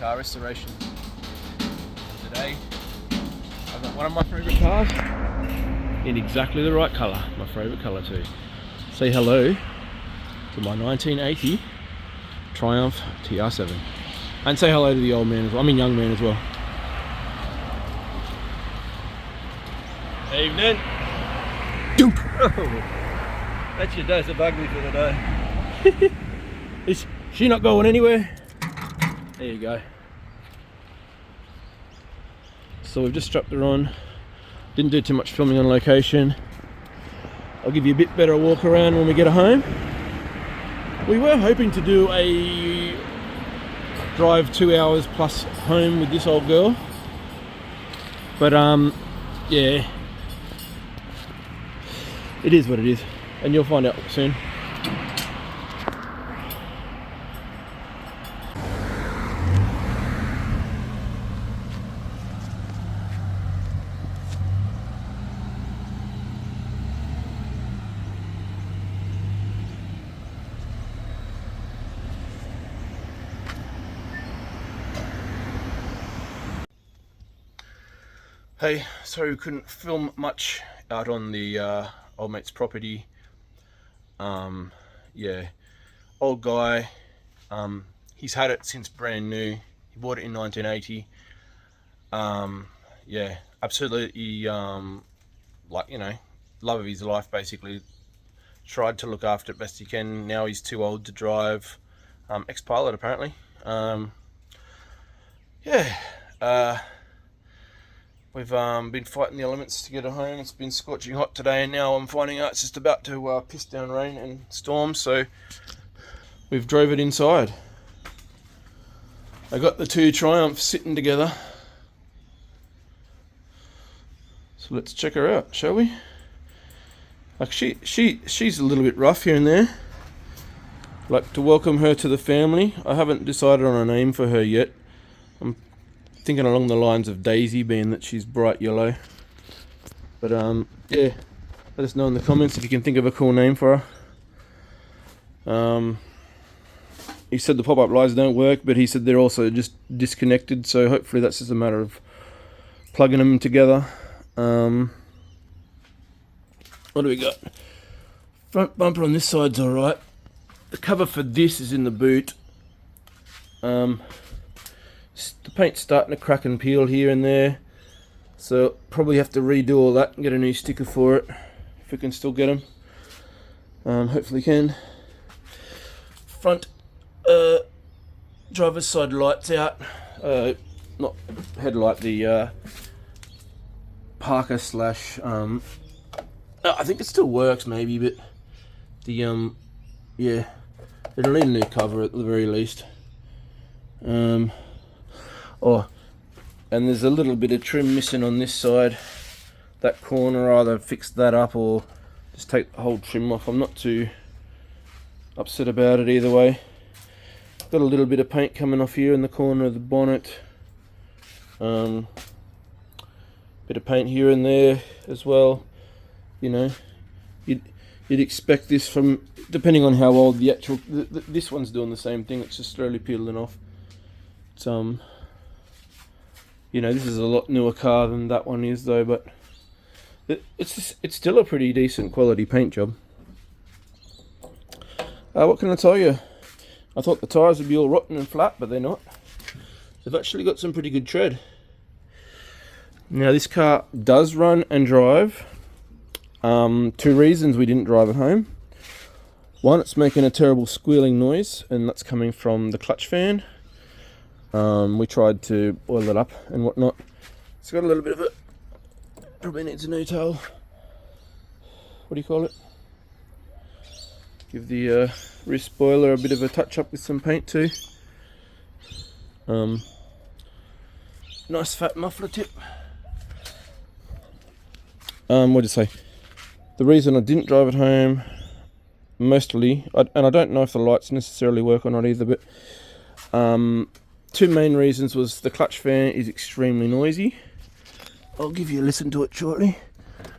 car restoration. Today I've got one of my favourite cars in exactly the right colour, my favourite colour too. Say hello to my 1980 Triumph Tr7. And say hello to the old man as well, I mean young man as well. Evening. Oh, that's your dose of ugly for the day. Is she not going anywhere? There you go. So we've just strapped her on. Didn't do too much filming on location. I'll give you a bit better walk around when we get home. We were hoping to do a drive 2 hours plus home with this old girl. But yeah. It is what it is. And you'll find out soon. Hey, sorry we couldn't film much out on the old mate's property. Yeah, old guy. He's had it since brand new. He bought it in 1980. Yeah, absolutely. Like, you know, love of his life basically. Tried to look after it best he can. Now he's too old to drive. Ex-pilot apparently. Yeah. We've been fighting the elements to get it home. It's been scorching hot today, and now I'm finding out it's just about to piss down rain and storm, so we've drove it inside. I got the two Triumphs sitting together. So let's check her out, shall we? Like she's a little bit rough here and there. Like to welcome her to the family. I haven't decided on a name for her yet. I'm thinking along the lines of Daisy, being that she's bright yellow. But yeah, let us know in the comments if you can think of a cool name for her. He said the pop-up lights don't work, but he said they're also just disconnected, so hopefully that's just a matter of plugging them together. What do we got? Front bumper on this side's alright. The cover for this is in the boot. The paint's starting to crack and peel here and there, so probably have to redo all that and get a new sticker for it if we can still get them. Hopefully can. Front driver's side lights out, not headlight, the Parker slash I think it still works maybe, but the yeah, it'll need a new cover at the very least. Oh, and there's a little bit of trim missing on this side. That corner, either fix that up or just take the whole trim off. I'm not too upset about it either way. Got a little bit of paint coming off here in the corner of the bonnet. Bit of paint here and there as well. You know, you'd expect this from, depending on how old the actual, this one's doing the same thing. It's just slowly peeling off. It's you know, this is a lot newer car than that one is though, but it's still a pretty decent quality paint job. What can I tell you? I thought the tyres would be all rotten and flat, but they're not. They've actually got some pretty good tread. Now this car does run and drive. 2 reasons we didn't drive it home. One, it's making a terrible squealing noise, and that's coming from the clutch fan. We tried to oil it up and whatnot. It's got a little bit of it. Probably needs a new tail. What do you call it? Give the rear spoiler a bit of a touch up with some paint too. Nice fat muffler tip. What did I say? The reason I didn't drive it home, mostly, and I don't know if the lights necessarily work or not either, but 2 main reasons was the clutch fan is extremely noisy. I'll give you a listen to it shortly.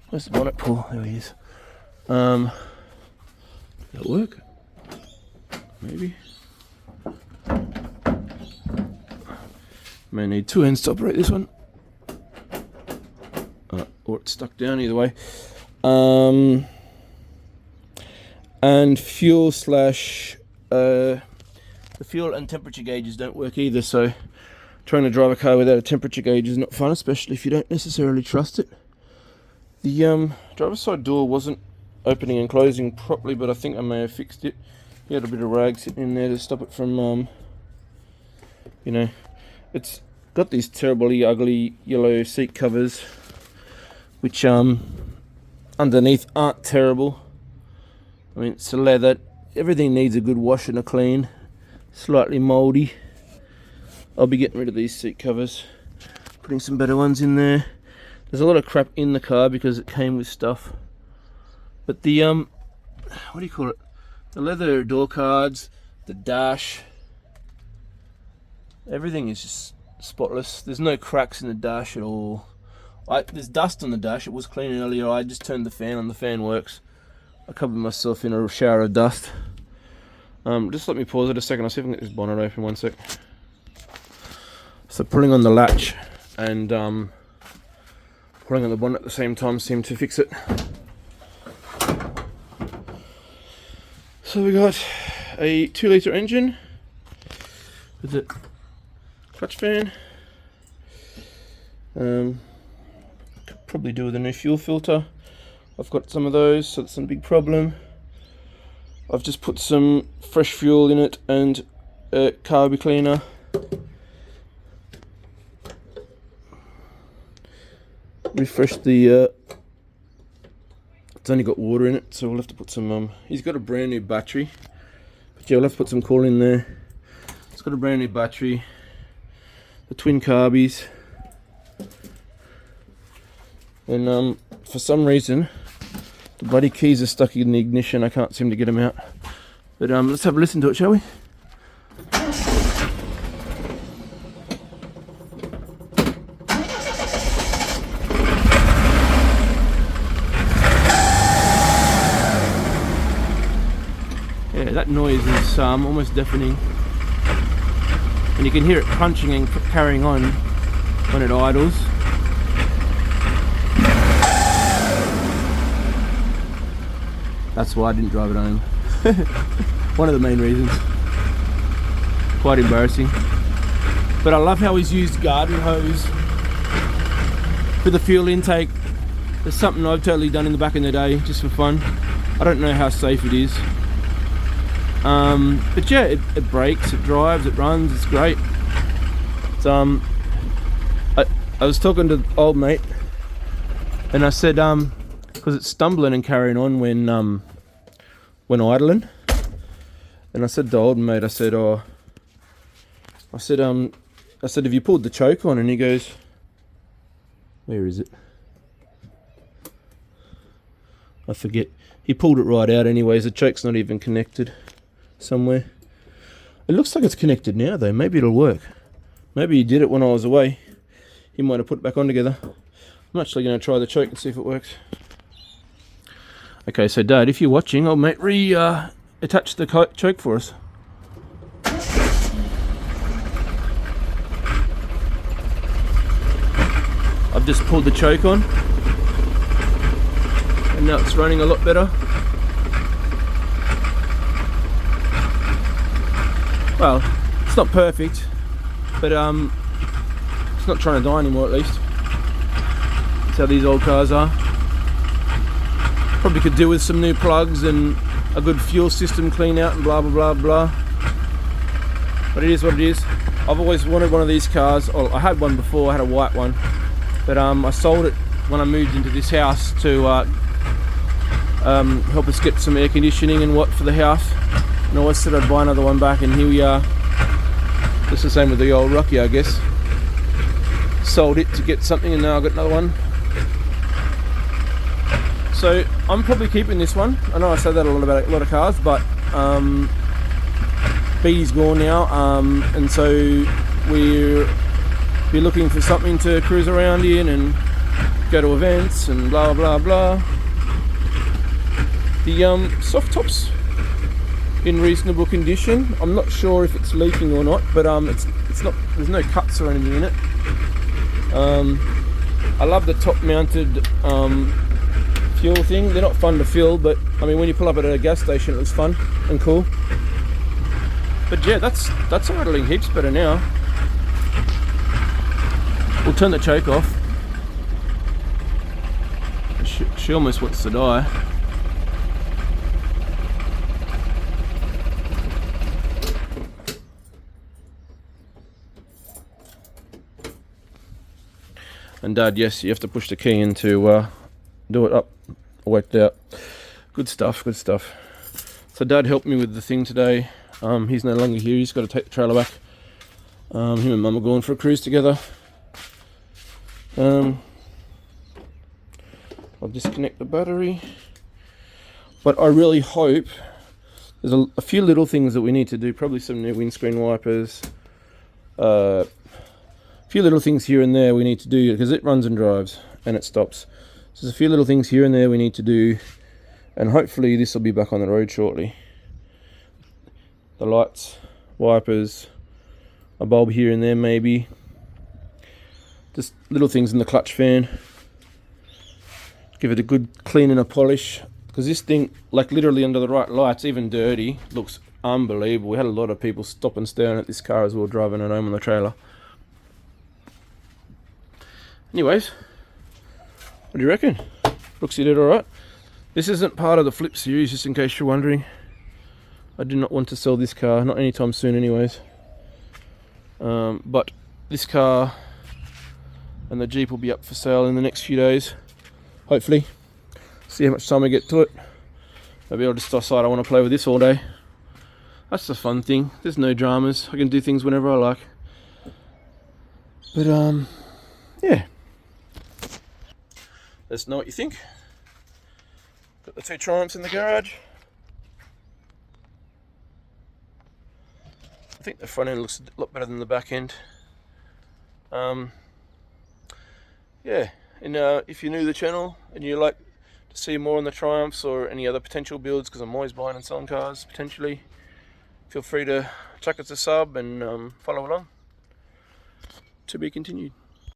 Where's the bonnet pull? There he is. Will it work? Maybe. May need two hands to operate this one. Or it's stuck down, either way. And fuel slash... the fuel and temperature gauges don't work either, so trying to drive a car without a temperature gauge is not fun, especially if you don't necessarily trust it. The driver's side door wasn't opening and closing properly, but I think I may have fixed it. He had a bit of rag sitting in there to stop it from, you know, it's got these terribly ugly yellow seat covers, which underneath aren't terrible. I mean, it's a leather. Everything needs a good wash and a clean. Slightly mouldy. I'll be getting rid of these seat covers, putting some better ones in there. There's a lot of crap in the car because it came with stuff. But the what do you call it? The leather door cards, the dash, everything is just spotless. There's no cracks in the dash at all. There's dust on the dash. It was clean earlier. I just turned the fan on. The fan works. I covered myself in a shower of dust. Just let me pause it a second. I'll see if I can get this bonnet open. One sec. So pulling on the latch and pulling on the bonnet at the same time seemed to fix it. So we got a 2-litre engine with a clutch fan. Could probably do with a new fuel filter. I've got some of those, so that's not a big problem. I've just put some fresh fuel in it and a carb cleaner. Refresh the it's only got water in it, so we'll have to put some he's got a brand new battery, but yeah, we'll have to put some coal in there. It's got a brand new battery, the twin carbies, and for some reason the bloody keys are stuck in the ignition. I can't seem to get them out, but let's have a listen to it, shall we? Yeah, that noise is almost deafening, and you can hear it crunching and carrying on when it idles. That's why I didn't drive it home. One of the main reasons. Quite embarrassing. But I love how he's used garden hose for the fuel intake. It's something I've totally done in the back in the day, just for fun. I don't know how safe it is. But yeah, it brakes, it drives, it runs, it's great. It's, I was talking to the old mate, and I said, because it's stumbling and carrying on when idling, and I said to the old mate, I said, have you pulled the choke on? And he goes, where is it? I forget. He pulled it right out anyways. The choke's not even connected somewhere. It looks like it's connected now though. Maybe it'll work. Maybe he did it when I was away. He might have put it back on together. I'm actually going to try the choke and see if it works. Okay, so Dad, if you're watching, old mate, attach the choke for us. I've just pulled the choke on, and now it's running a lot better. Well, it's not perfect, but it's not trying to die anymore, at least. That's how these old cars are. Probably could do with some new plugs and a good fuel system clean out and blah blah blah blah. But it is what it is. I've always wanted one of these cars. Oh, I had one before, I had a white one, but I sold it when I moved into this house to help us get some air conditioning and what for the house. And I always said I'd buy another one back, and here we are. Just the same with the old Rocky, I guess. Sold it to get something, and now I've got another one. So I'm probably keeping this one. I know I say that a lot about a lot of cars, but B's gone now, and so we're looking for something to cruise around in and go to events and blah blah blah. The soft top's in reasonable condition. I'm not sure if it's leaking or not, but it's there's no cuts or anything in it. I love the top mounted fuel thing. They're not fun to fill, but I mean when you pull up at a gas station it looks fun and cool. But yeah, that's idling heaps better now. We'll turn the choke off. She almost wants to die. And Dad, yes, you have to push the key in to do it up. I worked out. Good stuff, good stuff. So Dad helped me with the thing today. He's no longer here, he's got to take the trailer back. Him and Mum are going for a cruise together. I'll disconnect the battery. But I really hope there's a few little things that we need to do. Probably some new windscreen wipers. A few little things here and there we need to do because it runs and drives and it stops. So there's a few little things here and there we need to do, and hopefully this will be back on the road shortly. The lights, wipers, a bulb here and there maybe. Just little things in the clutch fan. Give it a good clean and a polish, because this thing, like literally under the right lights, even dirty, looks unbelievable. We had a lot of people stop and staring at this car as we were driving it home on the trailer. Anyways, what do you reckon? Brooksy did alright. This isn't part of the flip series, just in case you're wondering. I do not want to sell this car, not anytime soon anyways. But this car and the Jeep will be up for sale in the next few days, hopefully. See how much time I get to it. Maybe I'll just decide I want to play with this all day. That's the fun thing, there's no dramas. I can do things whenever I like. But yeah. Let us know what you think. Got the two Triumphs in the garage. I think the front end looks a lot better than the back end. Yeah, and if you're new to the channel and you like to see more on the Triumphs or any other potential builds, because I'm always buying and selling cars potentially, feel free to chuck us a sub and follow along. To be continued.